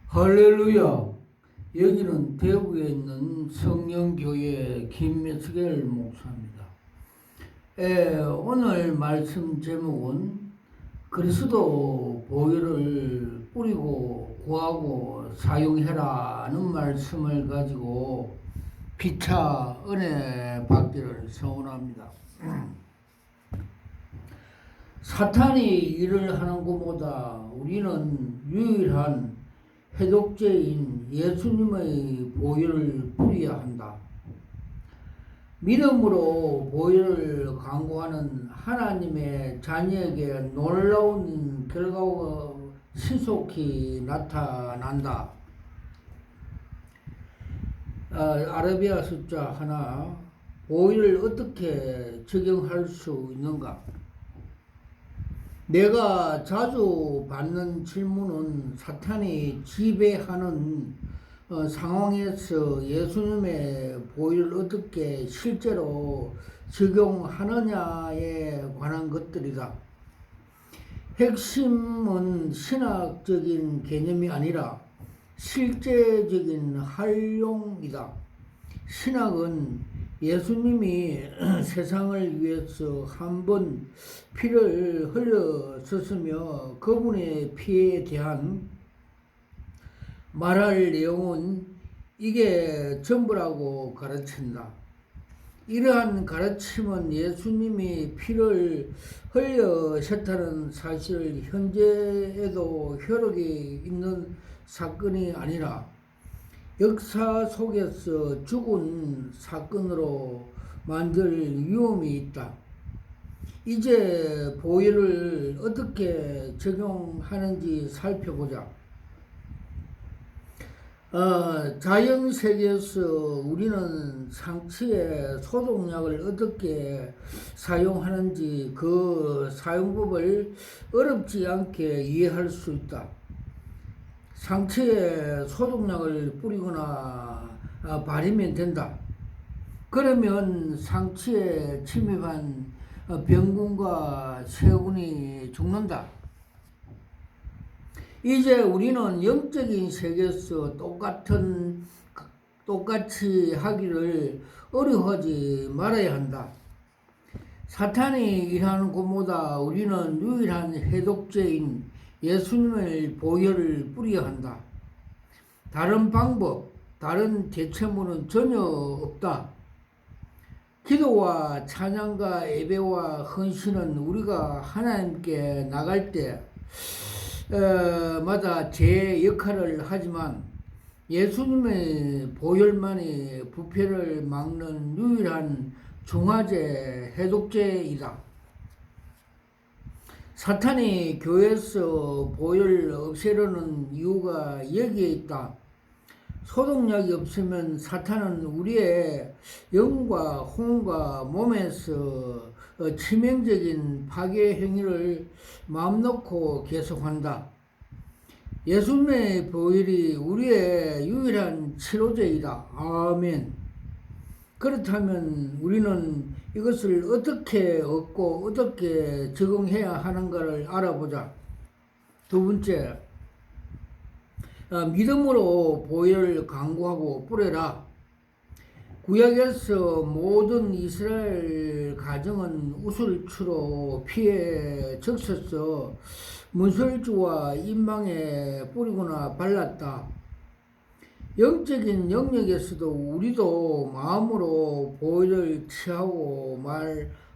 할렐루야. 여기는 대구에 있는 성령교회 김미숙엘 목사입니다. 오늘 말씀 제목은 그리스도 보혈을 뿌리고 구하고 사용해라는 말씀을 가지고 피차 은혜 받기를 소원합니다. 사탄이 일을 하는 것보다 우리는 유일한 해독제인 예수님의 보혈을 뿌려야 한다. 믿음으로 보혈을 간구하는 하나님의 자녀에게 놀라운 결과가 신속히 나타난다. 아라비아 숫자 하나, 보혈을 어떻게 적용할 수 있는가? 내가 자주 받는 질문은 사탄이 지배하는 상황에서 예수님의 보혈을 어떻게 실제로 적용하느냐에 관한 것들이다. 핵심은 신학적인 개념이 아니라 실제적인 활용이다. 신학은 예수님이 세상을 위해서 한 번 피를 흘렸었으며 그분의 피에 대한 말할 내용은 이게 전부라고 가르친다. 이러한 가르침은 예수님이 피를 흘리셨다는 사실을 현재에도 효력이 있는 사건이 아니라 역사 속에서 죽은 사건으로 만들 위험이 있다. 이제 보혈을 어떻게 적용하는지 살펴보자. 자연 세계에서 우리는 상처에 소독약을 어떻게 사용하는지 그 사용법을 어렵지 않게 이해할 수 있다. 상처에 소독약을 뿌리거나 바르면 된다. 그러면 상처에 침입한 병균과 세균이 죽는다. 이제 우리는 영적인 세계에서 똑같이 하기를 어려워하지 말아야 한다. 사탄이 일하는 것보다 우리는 유일한 해독제인 예수님의 보혈을 뿌려야 한다. 다른 방법, 다른 대체물은 전혀 없다. 기도와 찬양과 예배와 헌신은 우리가 하나님께 나갈 때 마다 제 역할을 하지만 예수님의 보혈만이 부패를 막는 유일한 중화제 해독제이다. 사탄이 교회에서 보혈을 없애려는 이유가 여기에 있다. 소독약이 없으면 사탄은 우리의 영과 혼과 몸에서 치명적인 파괴 행위를 마음 놓고 계속한다. 예수님의 보혈이 우리의 유일한 치료제이다. 아멘. 그렇다면 우리는 이것을 어떻게 얻고 어떻게 적용해야 하는가를 알아보자. 두 번째, 믿음으로 보혈을 간구하고 뿌려라. 구약에서 모든 이스라엘 가정은 우슬추로 피에 적셔서 문설주와 인망에 뿌리거나 발랐다. 영적인 영역에서도 우리도 마음으로 보혈을 취하고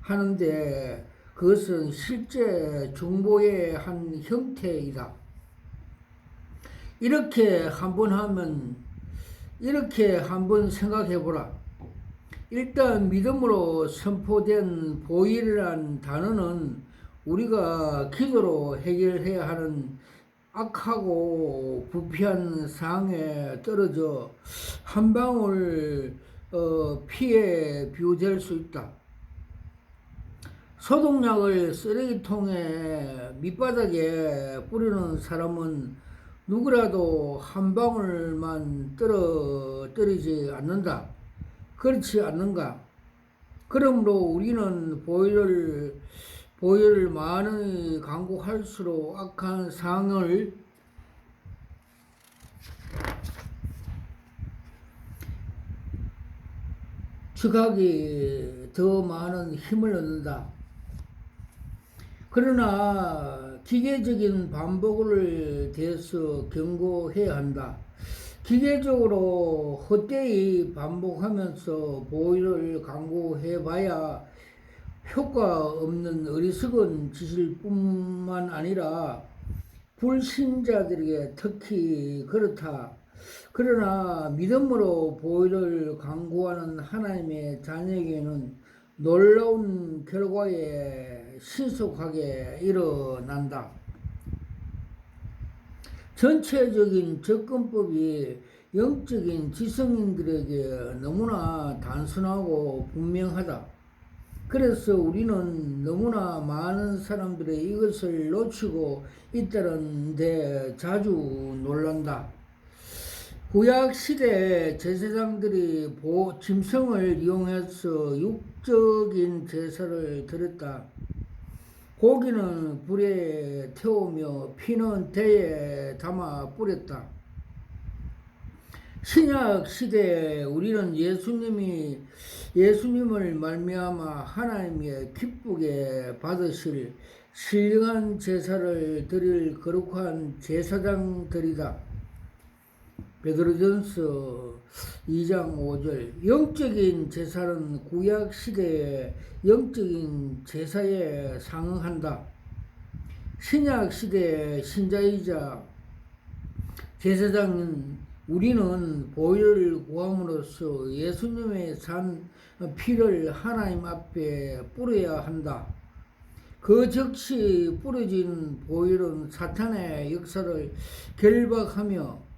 말하는데 그것은 실제 중보의 한 형태이다. 이렇게 한번 생각해보라. 일단 믿음으로 선포된 보혈이라는 단어는 우리가 기도로 해결해야 하는 악하고 부패한 상황에 떨어져 한 방울 피에 비유될 수 있다. 소독약을 쓰레기통에 밑바닥에 뿌리는 사람은 누구라도 한 방울만 떨어뜨리지 않는다. 그렇지 않는가? 그러므로 우리는 보혈을 많이 간구할수록 악한 상을 즉각이 더 많은 힘을 얻는다. 그러나 기계적인 반복을 대해서 경고해야 한다. 기계적으로 헛되이 반복하면서 보혈을 강구해봐야 효과 없는 어리석은 짓일 뿐만 아니라 불신자들에게 특히 그렇다. 그러나 믿음으로 보혈을 강구하는 하나님의 자녀에게는 놀라운 결과에 신속하게 일어난다. 전체적인 접근법이 영적인 지성인들에게 너무나 단순하고 분명하다. 그래서 우리는 너무나 많은 사람들이 이것을 놓치고 있다는 데 자주 놀란다. 구약시대 제사장들이 짐승을 이용해서 육적인 제사를 드렸다. 고기는 불에 태우며 피는 대에 담아 뿌렸다. 신약 시대에 우리는 예수님을 말미암아 하나님의 기쁘게 받으실 신령한 제사를 드릴 거룩한 제사장들이다. 베드로전서 2장 5절. 영적인 제사는 구약 시대의 영적인 제사에 상응한다. 신약 시대의 신자이자 제사장인 우리는 보혈을 구함으로써 예수님의 산 피를 하나님 앞에 뿌려야 한다. 그 즉시 뿌려진 보혈은 사탄의 역사를 결박하며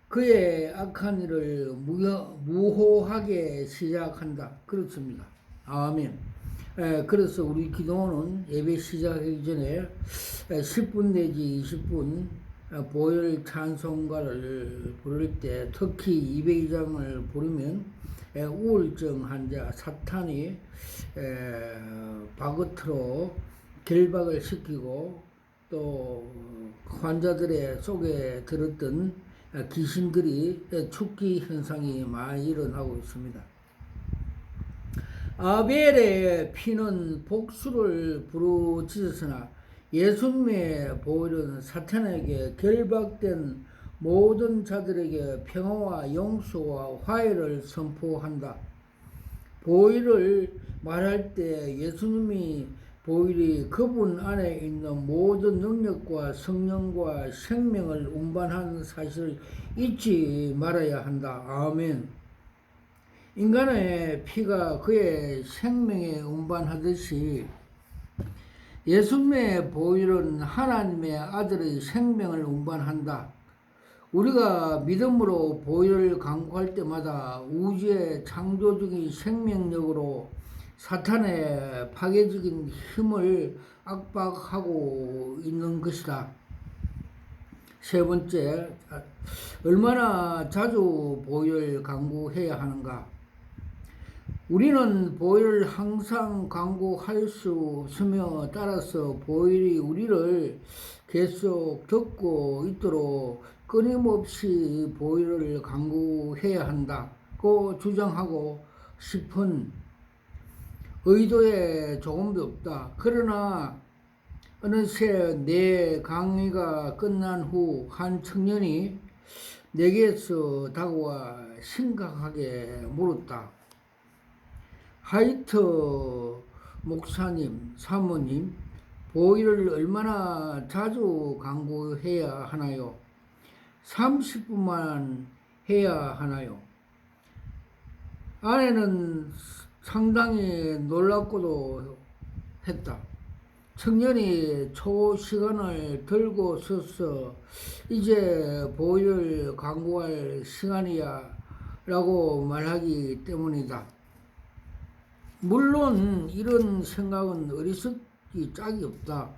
그의 악한 일을 무호하게 시작한다. 그렇습니다. 아멘. 그래서 우리 기도는 예배 시작하기 전에 10분 내지 20분 보혈 찬송가를 부를 때 특히 202장을 부르면 우울증 환자 사탄이 바겉으로 결박을 시키고 또 환자들의 속에 들었던 귀신들이 죽기 현상이 많이 일어나고 있습니다. 아벨의 피는 복수를 부르짖었으나 예수님의 보혈은 사탄에게 결박된 모든 자들에게 평화와 용서와 화해를 선포한다. 보혈을 말할 때 예수님이 보혈이 그분 안에 있는 모든 능력과 성령과 생명을 운반하는 사실을 잊지 말아야 한다. 아멘. 인간의 피가 그의 생명에 운반하듯이 예수님의 보혈은 하나님의 아들의 생명을 운반한다. 우리가 믿음으로 보혈을 강구할 때마다 우주의 창조적인 생명력으로 사탄의 파괴적인 힘을 압박하고 있는 것이다. 세 번째, 얼마나 자주 보혈 강구해야 하는가? 우리는 보혈을 항상 강구할 수 없으며 따라서 보혈이 우리를 계속 듣고 있도록 끊임없이 보혈을 강구해야 한다고 주장하고 싶은 의도에 조금도 없다. 그러나 어느새 내 강의가 끝난 후 한 청년이 내게서 다가와 심각하게 물었다. 하이트 목사님, 사모님, 보혈을 얼마나 자주 강구해야 하나요? 30분만 해야 하나요? 아내는 상당히 놀랍고도 했다. 청년이 초시간을 들고 서서 이제 보혈 강구할 시간이야 라고 말하기 때문이다. 물론 이런 생각은 어리석기 짝이 없다.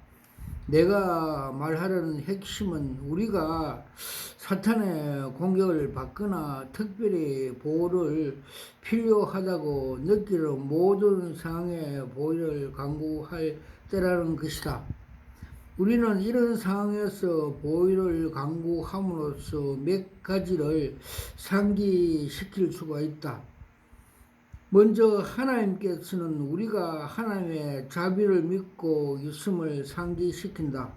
내가 말하려는 핵심은 우리가 사탄의 공격을 받거나 특별히 보호를 필요하다고 느끼는 모든 상황에 보호를 강구할 때라는 것이다. 우리는 이런 상황에서 보호를 강구함으로써 몇 가지를 상기시킬 수가 있다. 먼저 하나님께서는 우리가 하나님의 자비를 믿고 있음을 상기시킨다.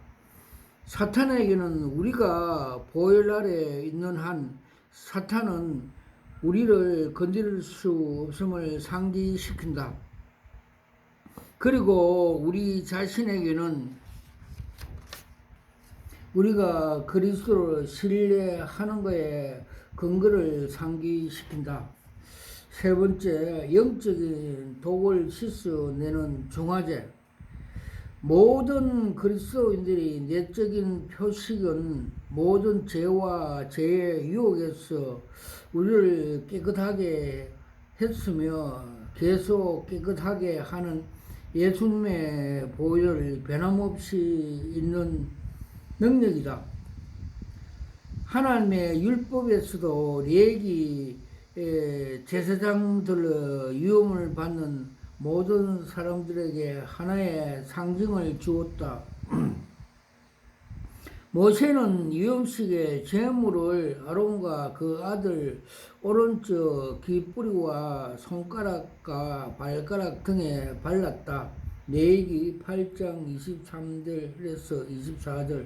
사탄에게는 우리가 보혈 아래 있는 한 사탄은 우리를 건드릴 수 없음을 상기시킨다. 그리고 우리 자신에게는 우리가 그리스도를 신뢰하는 것에 근거를 상기시킨다. 세 번째, 영적인 독을 씻어내는 중화제. 모든 그리스도인들이 내적인 표식은 모든 죄와 죄의 유혹에서 우리를 깨끗하게 했으며 계속 깨끗하게 하는 예수님의 보혈을 변함없이 있는 능력이다. 하나님의 율법에서도 레위 제사장들의 유험을 받는 모든 사람들에게 하나의 상징을 주었다. 모세는 유염식의 제물을 아론과 그 아들 오른쪽 귀뿌리와 손가락과 발가락 등에 발랐다. 레위기 8장 23절에서 24절.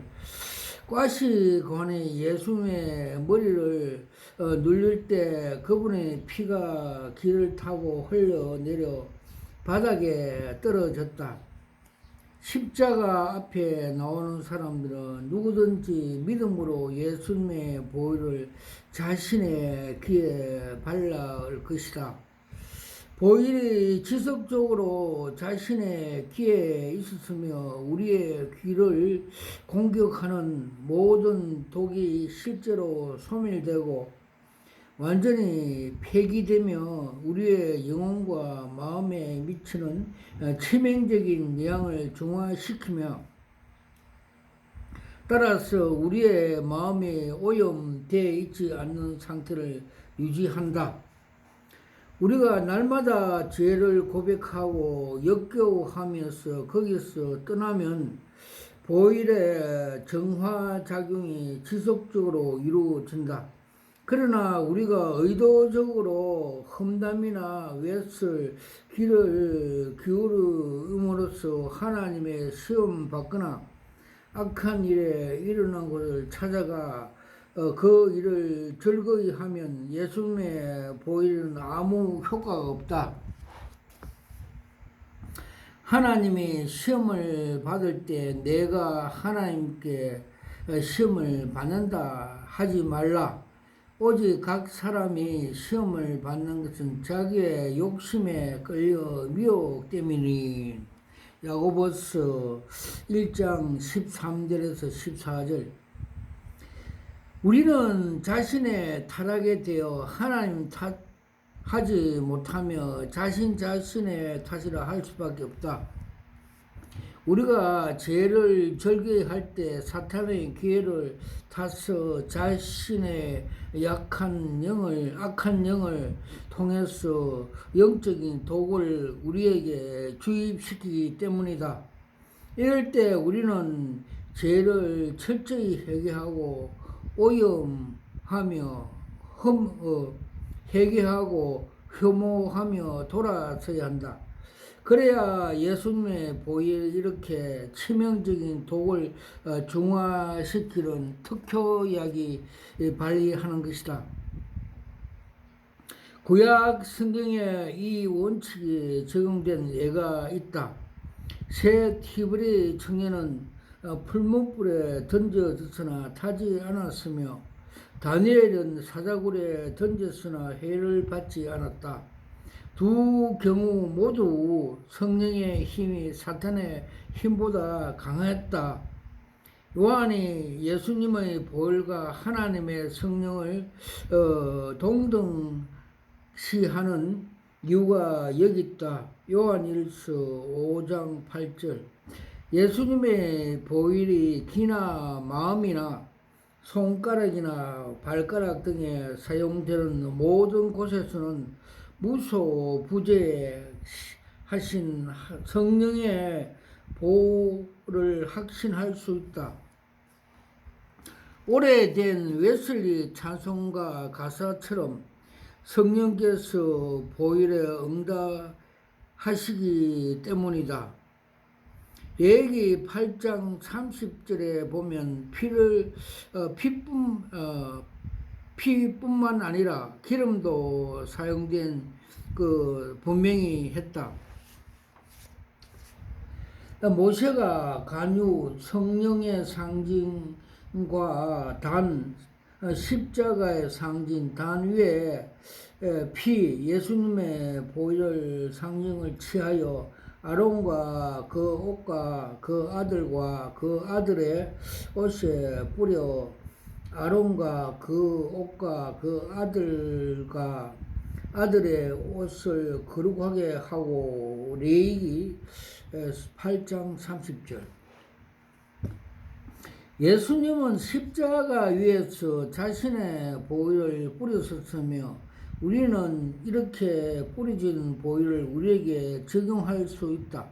과시관이 예수님의 머리를 눌릴 때 그분의 피가 길을 타고 흘러내려 바닥에 떨어졌다. 십자가 앞에 나오는 사람들은 누구든지 믿음으로 예수님의 보혈을 자신의 귀에 발라올 것이다. 보혈이 지속적으로 자신의 귀에 있었으며 우리의 귀를 공격하는 모든 독이 실제로 소멸되고 완전히 폐기되며 우리의 영혼과 마음에 미치는 치명적인 영향을 중화시키며 따라서 우리의 마음이 오염되어 있지 않는 상태를 유지한다. 우리가 날마다 죄를 고백하고 역겨워하면서 거기서 떠나면 보혈의 정화작용이 지속적으로 이루어진다. 그러나 우리가 의도적으로 험담이나 외설, 귀를 기울임으로써 하나님의 시험 받거나 악한 일에 일어난 것을 찾아가 그 일을 즐거이 하면 예수님의 보혈은 아무 효과가 없다. 하나님이 시험을 받을 때 내가 하나님께 시험을 받는다 하지 말라. 오직 각 사람이 시험을 받는 것은 자기의 욕심에 끌려 미혹 때문이니. 야고보서 1장 13절에서 14절. 우리는 자신의 타락에 대해 하나님 탓하지 못하며 자신의 탓이라 할 수밖에 없다. 우리가 죄를 절개할 때 사탄의 기회를 타서 자신의 악한 영을 통해서 영적인 독을 우리에게 주입시키기 때문이다. 이럴 때 우리는 죄를 철저히 회개하고 오염하며 회개하고 혐오하며 돌아서야 한다. 그래야 예수님의 보혈이 이렇게 치명적인 독을 중화시키는 특효약이 발휘하는 것이다. 구약 성경에 이 원칙이 적용된 예가 있다. 새 티브리 청년은 풀무불에 던져졌으나 타지 않았으며 다니엘은 사자굴에 던졌으나 해를 받지 않았다. 두 경우 모두 성령의 힘이 사탄의 힘보다 강했다. 요한이 예수님의 보혈과 하나님의 성령을 동등시하는 이유가 여기 있다. 요한일서 5장 8절. 예수님의 보혈이 귀나 마음이나 손가락이나 발가락 등에 사용되는 모든 곳에서는 무소부재하신 성령의 보호를 확신할 수 있다. 오래된 웨슬리 찬송가 가사처럼 성령께서 보혈에 응답하시기 때문이다. 레위기 8장 30절에 보면 피뿐만 아니라 기름도 사용된 분명히 했다. 모세가 간유, 성령의 상징과 십자가의 상징, 단 위에 예수님의 보혈 상징을 취하여 아론과 그 옷과 그 아들과 그 아들의 옷에 뿌려 아론과 그 옷과 그 아들의 옷을 거룩하게 하고. 레위기 8장 30절. 예수님은 십자가 위에서 자신의 보혈을 뿌리셨으며 우리는 이렇게 뿌려진 보혈을 우리에게 적용할 수 있다.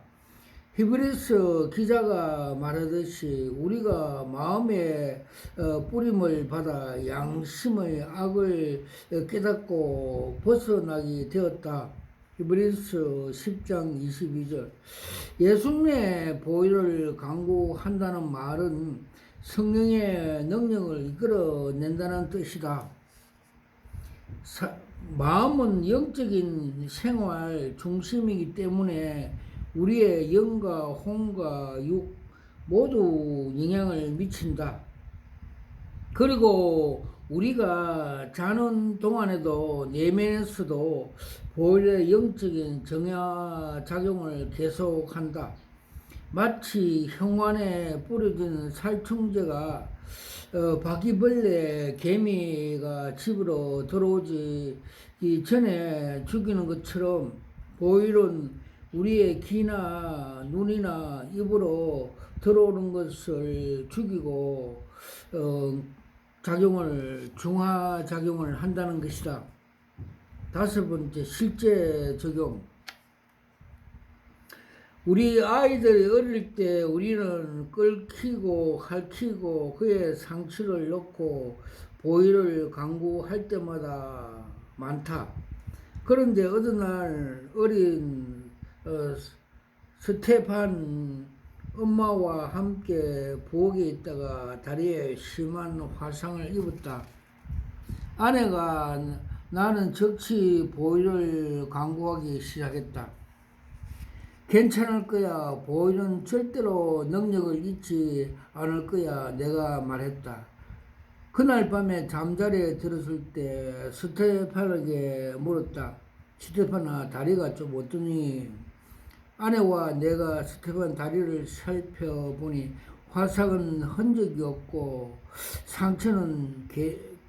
히브리서 기자가 말하듯이 우리가 마음의 뿌림을 받아 양심의 악을 깨닫고 벗어나게 되었다. 히브리서 10장 22절. 예수님의 보혈을 강구한다는 말은 성령의 능력을 이끌어낸다는 뜻이다. 마음은 영적인 생활 중심이기 때문에 우리의 영과 혼과 육 모두 영향을 미친다. 그리고 우리가 자는 동안에도 내면에서도 보혈의 영적인 정화작용을 계속한다. 마치 형환에 뿌려진 살충제가 바퀴벌레, 개미가 집으로 들어오기 전에 죽이는 것처럼 보혈은 우리의 귀나 눈이나 입으로 들어오는 것을 죽이고 중화작용을 한다는 것이다. 다섯 번째, 실제 적용. 우리 아이들이 어릴 때 우리는 끓이고 핥히고 그의 상처를 넣고 보혈을 강구할 때마다 많다. 그런데 어느 날 어린 스테판 엄마와 함께 부엌에 있다가 다리에 심한 화상을 입었다. 아내가 나는 즉시 보혈을 강구하기 시작했다. 괜찮을 거야. 보혈은 절대로 능력을 잊지 않을 거야. 내가 말했다. 그날 밤에 잠자리에 들었을 때 스테판에게 물었다. 스테판아, 다리가 좀 어떠니? 아내와 내가 스테판 다리를 살펴보니 화상은 흔적이 없고 상처는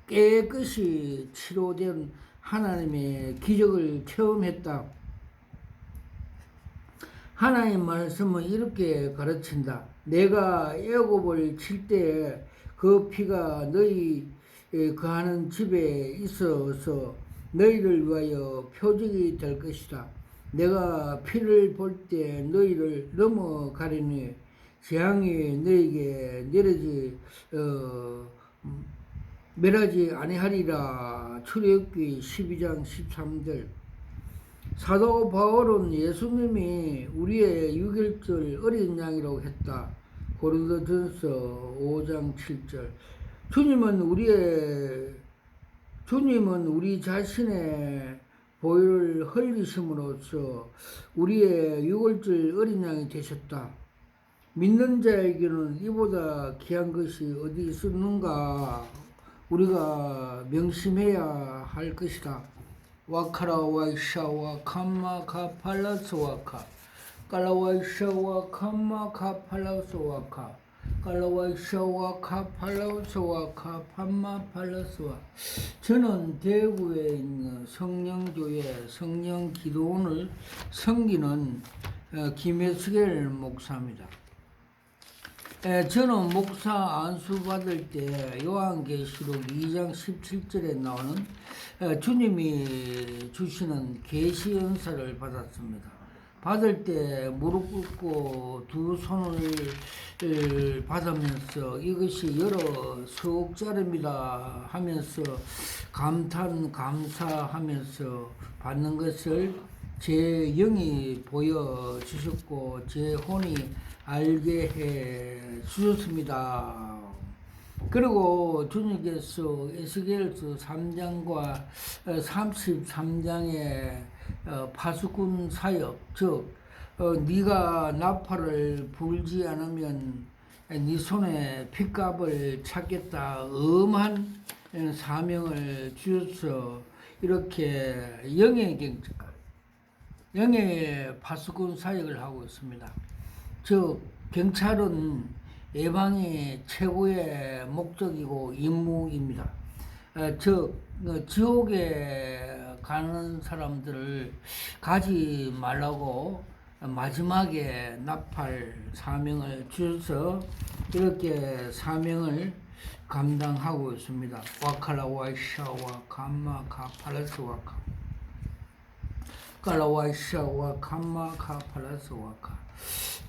깨끗이 치료된 하나님의 기적을 체험했다. 하나님 말씀은 이렇게 가르친다. 내가 애굽을 칠 때 그 피가 너희 거하는 집에 있어서 너희를 위하여 표적이 될 것이다. 내가 피를 볼 때 너희를 넘어가리니 재앙이 너희에게 멸하지 아니하리라. 출애굽기 12장 13절. 사도 바울은 예수님이 우리의 유길절 어린 양이라고 했다. 고린도전서 5장 7절. 주님은 우리 자신의 보혈을 흘리심으로써 우리의 유월절 어린 양이 되셨다. 믿는 자에게는 이보다 귀한 것이 어디 있었는가? 우리가 명심해야 할 것이다. 와카라와이샤와 캄마카팔라스와카 깔라와이샤와 캄마카팔라스와카 깔라와이샤와 카팔라스와카 판마팔라스와. 저는 대구에 있는 성령교회 성령기도원을 섬기는 김혜숙엘 목사입니다. 저는 목사 안수 받을 때 요한계시록 2장 17절에 나오는 주님이 주시는 계시 은사를 받았습니다. 받을 때 무릎 꿇고 두 손을 받으면서 이것이 여러 수억짜리입니다 하면서 감탄 감사하면서 받는 것을 제 영이 보여주셨고 제 혼이 알게 해 주셨습니다. 그리고 주님께서 에스겔서 3장과 33장의 파수꾼 사역, 즉 네가 나팔을 불지 않으면 네 손에 핏값을 찾겠다 엄한 사명을 주셔서 이렇게 영의 파수꾼 사역을 하고 있습니다. 즉 경찰은 예방이 최고의 목적이고 임무입니다. 즉 지옥에 가는 사람들을 가지 말라고 마지막에 나팔 사명을 주셔서 이렇게 사명을 감당하고 있습니다. 와칼라와샤와 감마 카팔라스와카 칼라와샤와 감마 카팔라스와카.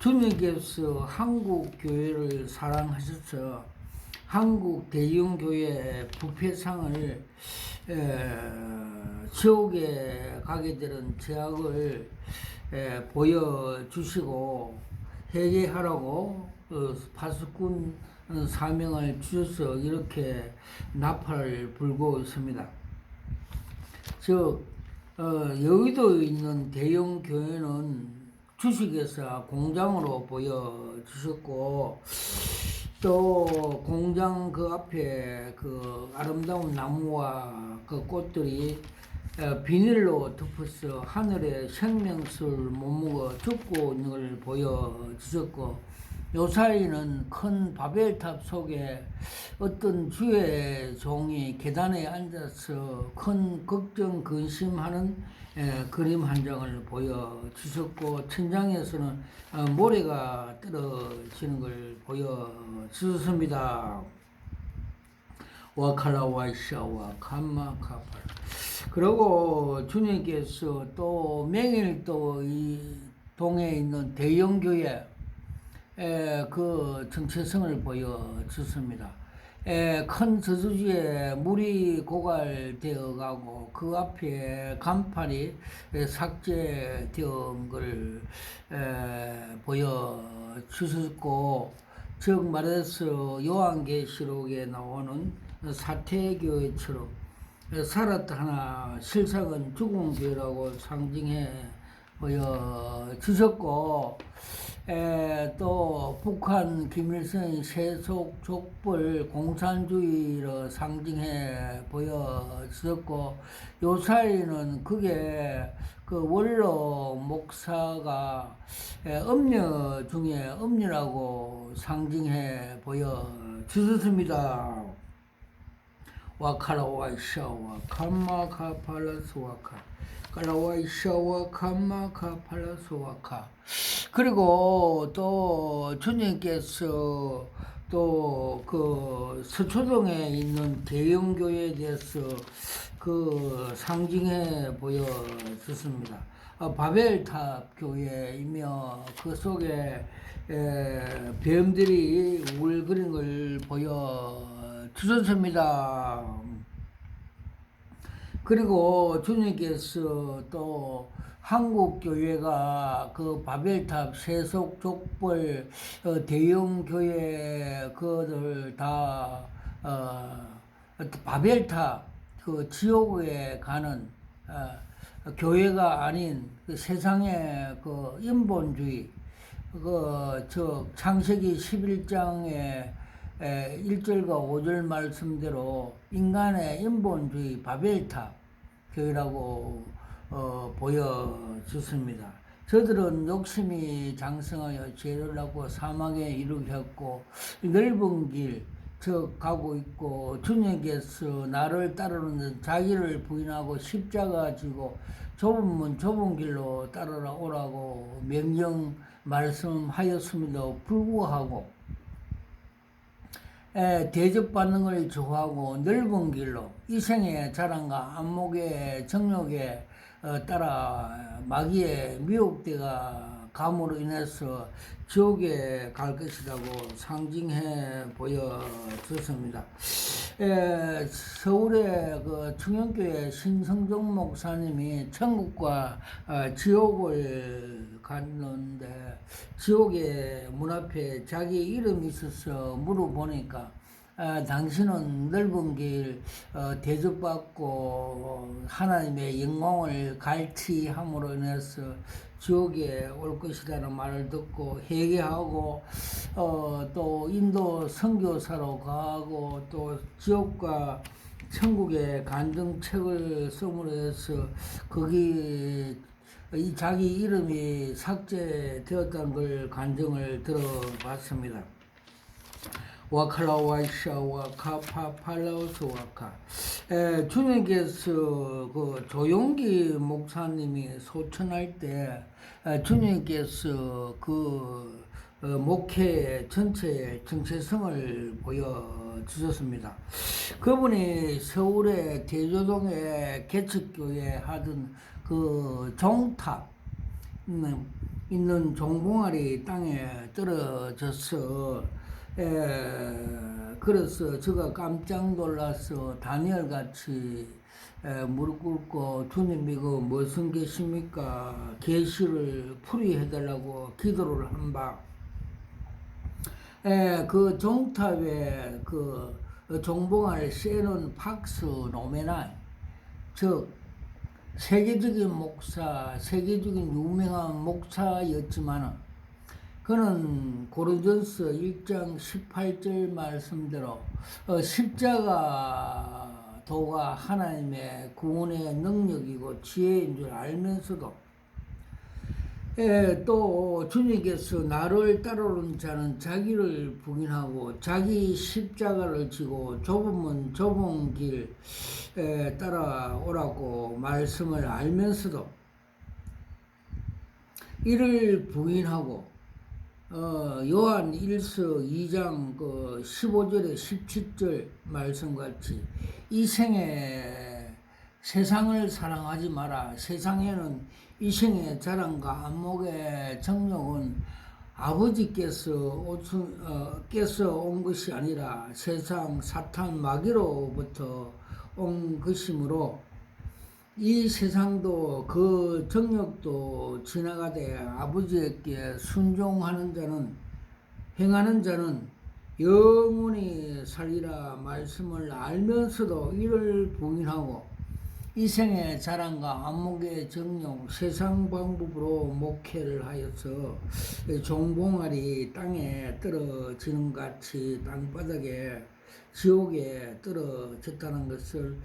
주님께서 한국 교회를 사랑하셔서 한국 대형교회 부패상을 지옥에 가게 되는 죄악을 보여주시고 회개하라고 파수꾼 사명을 주셔서 이렇게 나팔을 불고 있습니다. 즉 여의도에 있는 대형 교회는 주식회사 공장으로 보여주셨고 또 공장 그 앞에 그 아름다운 나무와 그 꽃들이 비닐로 덮어서 하늘에 생명수를 못 먹어 죽고 있는 걸 보여주셨고 요 사이는 큰 바벨탑 속에 어떤 주의 종이 계단에 앉아서 큰 걱정 근심하는 그림 한 장을 보여주셨고 천장에서는 모래가 떨어지는 걸 보여주셨습니다. 와칼라와샤와 감마카팔. 그리고 주님께서 또 맹일도 이 동에 있는 대형교회 그 정체성을 보여주습니다. 큰 저수지에 물이 고갈되어 가고 그 앞에 간판이 삭제된 걸 보여주셨고 즉 말해서 요한계시록에 나오는 사태교회처럼 살았다 하나 실상은 죽은 교회라고 상징해 보여주셨고 또 북한 김일성의 세속 족벌 공산주의로 상징해 보여주셨고 요 사이는 그게 그 원로 목사가 음녀 중에 음녀라고 상징해 보여주셨습니다. 와카라와샤와 감마카팔라스와카 칼라와샤와 감마카팔라스와카. 그리고 또 주님께서 또 그 서초동에 있는 대형교회에 대해서 그 상징해 보여줬습니다. 바벨탑 교회이며 그 속에 뱀들이 울거리는 걸 보여주셨습니다. 그리고 주님께서 또 한국 교회가 그 바벨탑 세속 족벌 대형 교회 그들 다 바벨탑 그 지옥에 가는 교회가 아닌 그 세상의 그 인본주의 그 창세기 11장의 1절과 5절 말씀대로 인간의 인본주의 바벨탑 교회라고 보여줬습니다. 저들은 욕심이 장성하여 죄를 하고 사망에 이르겠고 넓은 길 즉 가고 있고 주님께서 나를 따르는 자기를 부인하고 십자가 지고 좁은 문 좁은 길로 따르라 오라고 명령 말씀하였음에도 불구하고 대접받는 걸 좋아하고 넓은 길로 이생의 자랑과 안목의 정욕에 따라 마귀의 미혹대가 감으로 인해서 지옥에 갈 것이라고 상징해 보여졌습니다. 서울의 그 청년교회 신성종 목사님이 천국과 지옥을 갔는데 지옥의 문 앞에 자기 이름이 있어서 물어보니까 당신은 넓은 길 대접받고 하나님의 영광을 갈취함으로 인해서 지옥에 올 것이라는 말을 듣고 회개하고 또 인도 선교사로 가고 또 지옥과 천국의 간증책을 써므로 해서 거기 이 자기 이름이 삭제되었다는 걸 간증을 들어봤습니다. 와칼라와샤와 카파팔라우스와카 주님께서 그 조용기 목사님이 소천할 때 주님께서 그 목회 전체의 정체성을 보여주셨습니다. 그분이 서울의 대조동에 개척교회 하던 그 종탑 있는 종봉아리 땅에 떨어져서 그래서 제가 깜짝 놀라서 다니엘같이 무릎 꿇고 주님 이거 무슨 계십니까? 계시를 풀이해달라고 기도를 한 바. 그 종탑에 그 종봉을 씌는 팍스 노메나이, 즉 세계적인 목사, 세계적인 유명한 목사였지만은 그는 고린도전서 1장 18절 말씀대로 십자가도가 하나님의 구원의 능력이고 지혜인 줄 알면서도 또 주님께서 나를 따르는 자는 자기를 부인하고 자기 십자가를 지고 좁으면 좁은 길 따라오라고 말씀을 알면서도 이를 부인하고 요한 1서 2장 그 15절에 17절 말씀같이 이 생에 세상을 사랑하지 마라. 세상에는 이 생의 자랑과 안목의 정욕은 아버지께서 온 것이 아니라 세상 사탄 마귀로부터 온 것이므로 이 세상도 그 정욕도 지나가되 아버지에게 순종하는 자는 행하는 자는 영원히 살리라 말씀을 알면서도 이를 부인하고 이 생의 자랑과 안목의 정욕 세상 방법으로 목회를 하여서 종봉알이 땅에 떨어지는 같이 땅바닥에 지옥에 떨어졌다는 것을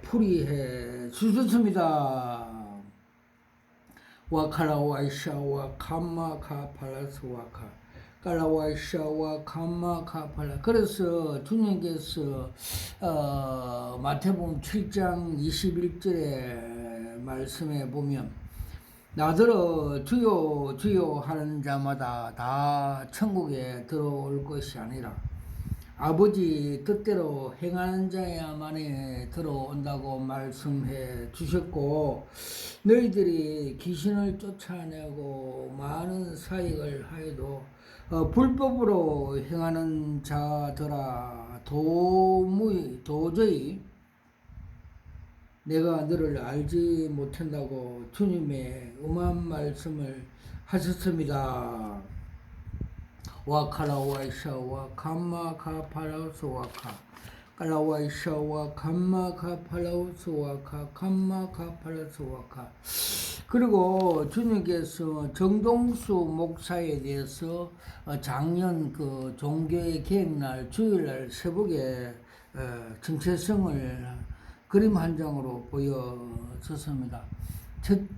풀이해 주셨습니다. 와카라와이샤와 감마카팔라스와카 깔라와이샤와 감마카팔라. 그래서 주님께서 마태복음 7장 21절의 말씀에 보면 나더러 주여 주여 하는 자마다 다 천국에 들어올 것이 아니라 아버지 뜻대로 행하는 자야만이 들어온다고 말씀해 주셨고, 너희들이 귀신을 쫓아내고 많은 사역을 하여도 불법으로 행하는 자들아 도저히 내가 너를 알지 못한다고 주님의 엄한 말씀을 하셨습니다. 와카라와이샤와 감마카팔라우스와카 깔라와이샤와 감마카팔라우스와카 감마카팔라우스와카. 그리고 주님께서 정동수 목사에 대해서 작년 그 종교의 계획날 주일날 새벽에 정체성을 그림 한 장으로 보여줬습니다. 즉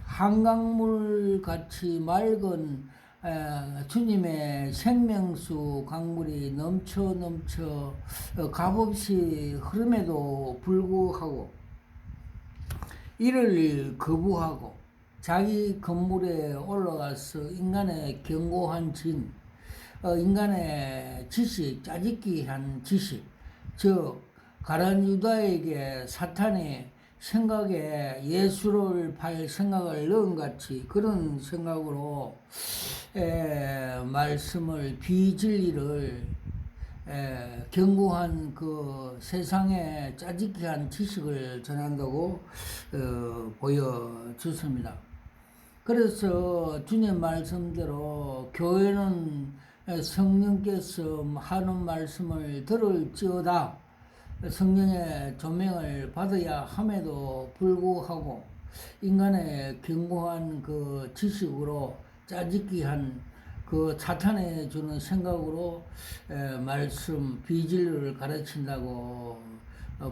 한강물 같이 맑은 주님의 생명수 강물이 넘쳐 값없이 흐름에도 불구하고 이를 거부하고 자기 건물에 올라가서 인간의 견고한 진, 인간의 지식, 짜집기한 지식, 즉 가룟 유다에게 사탄이 생각에 예수를 팔 생각을 넣은 같이 그런 생각으로 말씀을 비진리를 견고한 그 세상에 짜집기한 지식을 전한다고 보여주습니다. 그래서 주님 말씀대로 교회는 성령께서 하는 말씀을 들을지어다 성령의 조명을 받아야 함에도 불구하고 인간의 견고한 그 지식으로 짜집기한 그 사탄에 주는 생각으로 말씀 비진리를 가르친다고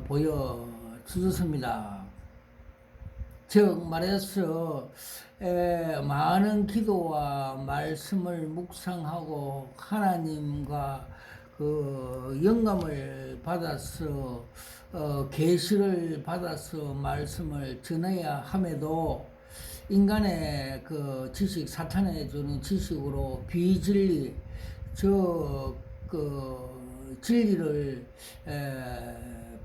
보여주셨습니다. 즉 말해서 많은 기도와 말씀을 묵상하고 하나님과 그 영감을 받아서 계시를 받아서 말씀을 전해야 함에도 인간의 그 지식, 사탄에 주는 지식으로 비진리, 그 진리를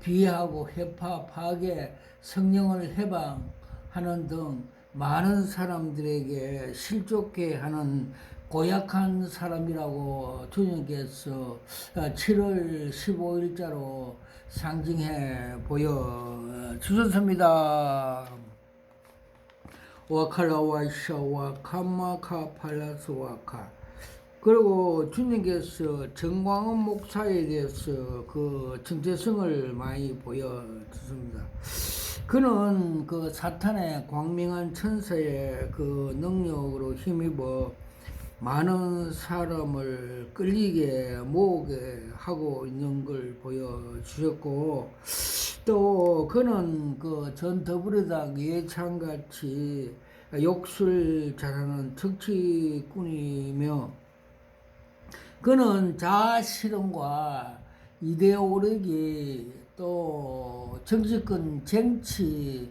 비하하고 회파, 파괴, 성령을 해방하는 등 많은 사람들에게 실족해 하는 고약한 사람이라고 주님께서 7월 15일자로 상징해 보여주셨습니다. 와칼라와샤와 카마카 팔라스와카. 그리고 주님께서 정광훈 목사에게서 그 정체성을 많이 보여주십니다. 그는 그 사탄의 광명한 천사의 그 능력으로 힘입어 많은 사람을 끌리게 모으게 하고 있는 걸 보여주셨고, 또 그는 그 전 더불어당 이해찬같이 욕설 잘하는 정치꾼이며, 그는 자아실현과 이데올로기 또 정치권 정치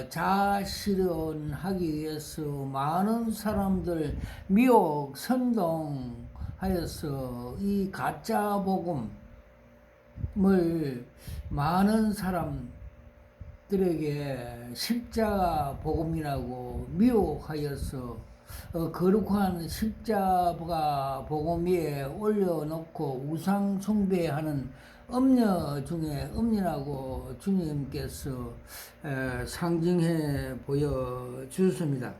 자아실현하기 위해서 많은 사람들 미혹 선동하여서 이 가짜 복음을 많은 사람들에게 십자가 복음이라고 미혹하여서 거룩한 십자가 복음 위에 올려놓고 우상 숭배하는 음녀 중에 음녀라고 주님께서 상징해 보여주셨습니다.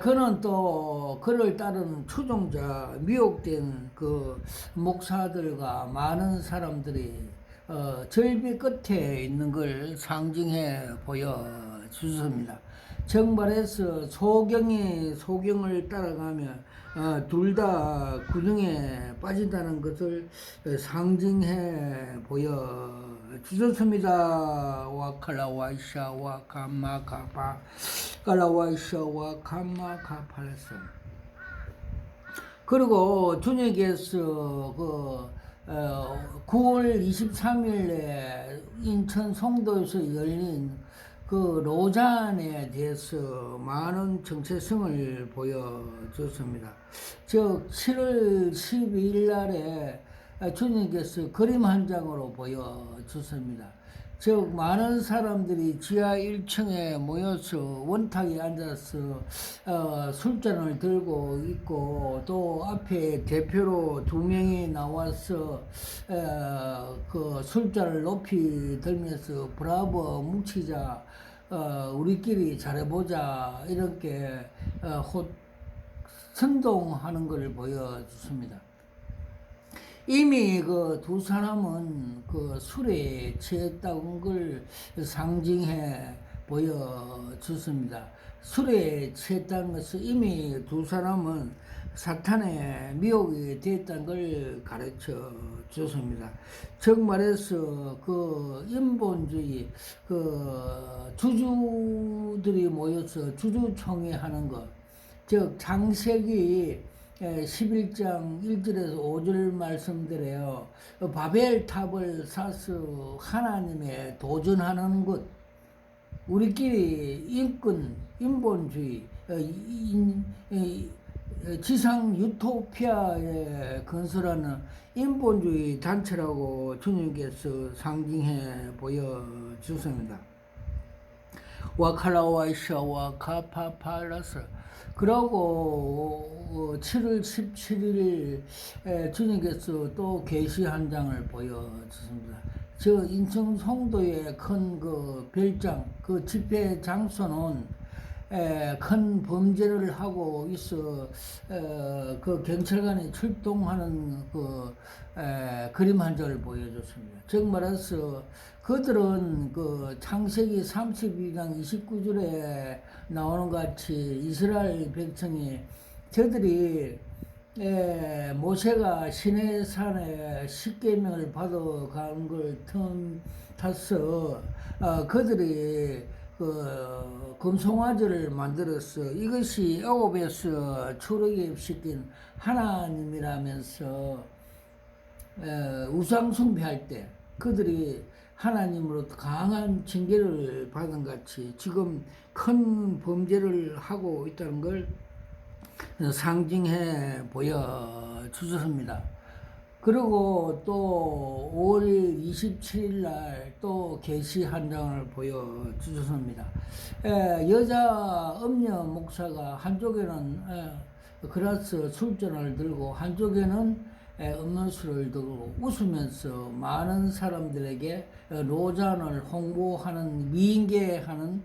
그는 또 그를 따르는 추종자 미혹된 그 목사들과 많은 사람들이 절벽 끝에 있는 걸 상징해 보여주셨습니다. 정말해서 소경이 소경을 따라가면 둘 다 구덩이에 빠진다는 것을 상징해 보여주셨습니다. 와칼라와이샤와 감마카파 칼라와이샤와 감마카팔레스. 그리고 주님께서 그 9월 23일에 인천 송도에서 열린 그 로잔에 대해서 많은 정체성을 보여줬습니다. 즉 7월 12일 날에 주님께서 그림 한 장으로 보여줬습니다. 즉 많은 사람들이 지하 1층에 모여서 원탁에 앉아서 술잔을 들고 있고, 또 앞에 대표로 2명이 나와서 그 술잔을 높이 들면서 브라보 뭉치자, 우리끼리 잘해보자, 이렇게 선동하는 것을 보여줬습니다. 이미 그 두 사람은 그 술에 취했다는 걸 상징해 보여줬습니다. 술에 취했다는 것은 이미 두 사람은 사탄의 미혹이 됐다는 걸 가르쳐 줬습니다. 즉 말해서 그 인본주의, 그 주주들이 모여서 주주총회 하는 것, 즉 창세기 11장 1절에서 5절 말씀드려요. 바벨탑을 사서 하나님의 도전하는 것, 우리끼리 인권, 인본주의, 지상 유토피아에 건설하는 인본주의 단체라고 주님께서 상징해 보여주십니다. 와칼라와이샤와 카파팔라스. 그러고 7월 17일 주님께서 또 계시 한 장을 보여주십니다. 저 인천 송도의 큰 그 별장, 그 집회 장소는 큰 범죄를 하고 있어 그 경찰관이 출동하는 그 그림 한 장을 보여줬습니다. 즉 말해서 그들은 그 창세기 32장 29절에 나오는 같이 이스라엘 백성이 저들이 모세가 시내산에 십계명을 받아간 걸 틈타서 그들이 그 금송아지를 만들어서 이것이 애굽에서 출애굽시킨 하나님이라면서 우상 숭배할 때 그들이 하나님으로부터 강한 징계를 받은 같이 지금 큰 범죄를 하고 있다는 걸 상징해 보여주셨습니다. 그리고 또 5월 27일 날 또 계시 한 장을 보여주셨습니다. 여자 음녀 목사가 한쪽에는 그라스 술잔을 들고 한쪽에는 음료수를 들고 웃으면서 많은 사람들에게 로잔을 홍보하는 미인계하는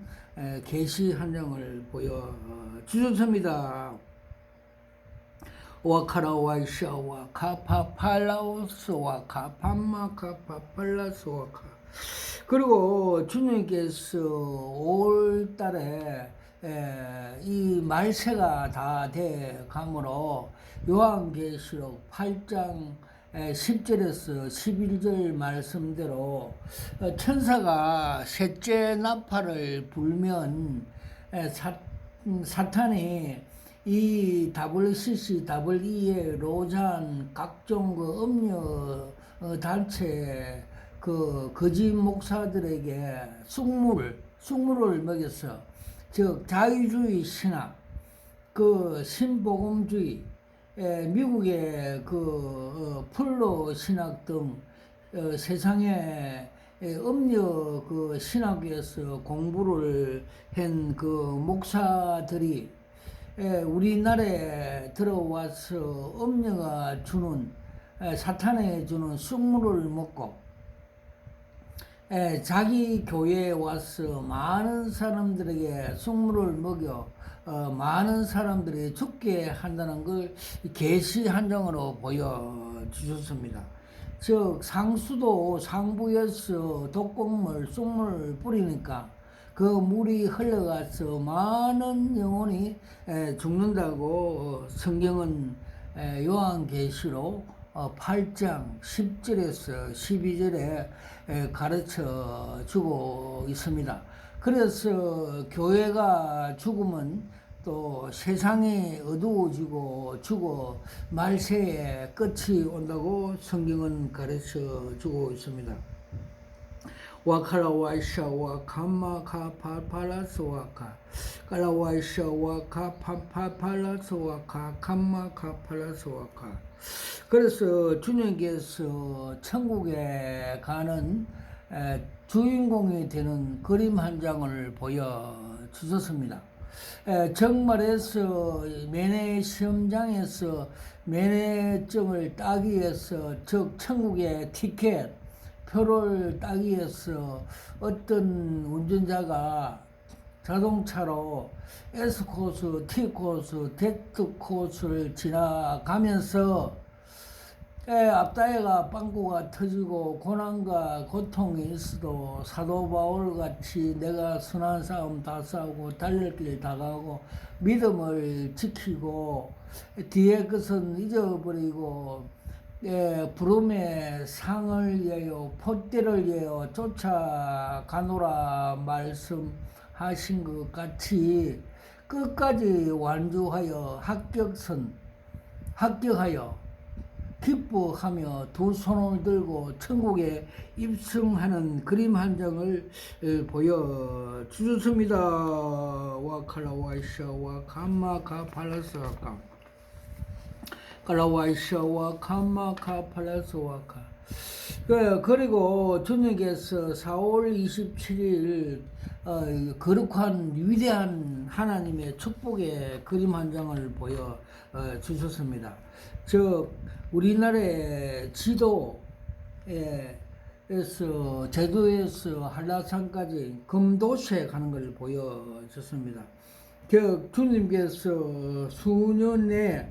계시 한 장을 보여주셨습니다. 와카라와이샤와 카파팔라우스와 카파마카파팔라스와 그리고 주님께서 5월달에 이 말세가 다 돼 가므로 요한계시록 8장 10절에서 11절 말씀대로 천사가 셋째 나팔을 불면 사탄이 이 WCC, WE의 로잔 각종 그 음료 단체 그 거짓 목사들에게 쑥물을 먹였어. 즉 자유주의 신학, 그 신복음주의, 미국의 그 플로 신학 등 세상에 음료 그 신학에서 공부를 한 그 목사들이 우리나라에 들어와서 음녀가 주는 사탄에 주는 쑥물을 먹고 자기 교회에 와서 많은 사람들에게 쑥물을 먹여 많은 사람들이 죽게 한다는 걸 계시 한 장으로 보여주셨습니다. 즉 상수도 상부에서 독극물, 쑥물을 뿌리니까 그 물이 흘러가서 많은 영혼이 죽는다고 성경은 요한계시록 8장 10절에서 12절에 가르쳐 주고 있습니다. 그래서 교회가 죽으면 또 세상이 어두워지고 죽어 말세의 끝이 온다고 성경은 가르쳐 주고 있습니다. 와칼라와이샤와 감마카파팔라스와카 칼라와이샤와 카파팔라스와카 감마카팔라스와카. 그래서 주님께서 천국에 가는 주인공이 되는 그림 한 장을 보여주셨습니다. 정말에서 면회 시험장에서 면회증을 따기 위해서 즉 천국의 티켓 표를 따기 위해서 어떤 운전자가 자동차로 S코스, T코스, Z코스를 지나가면서 앞다리가 빵꾸가 터지고 고난과 고통이 있어도 사도 바울 같이 내가 선한 싸움 다 싸우고 달릴 길 다 가고 믿음을 지키고 뒤에 것은 잊어버리고 부름의 상을 위하여 포대를 위하여 쫓아가노라 말씀하신 것 같이 끝까지 완주하여 합격하여 기뻐하며 두 손을 들고 천국에 입성하는 그림 한 장을 보여주셨습니다. 와칼라와이샤와 감마카팔라스아까. 깔라와이샤와 카마카 팔라스와카. 그리고 주님께서 4월 27일 거룩한 위대한 하나님의 축복의 그림 한 장을 보여 주셨습니다. 즉 우리나라의 지도에 에서 제주에서 한라산까지 금도시에 가는 걸 보여줬습니다. 즉 주님께서 수년 내에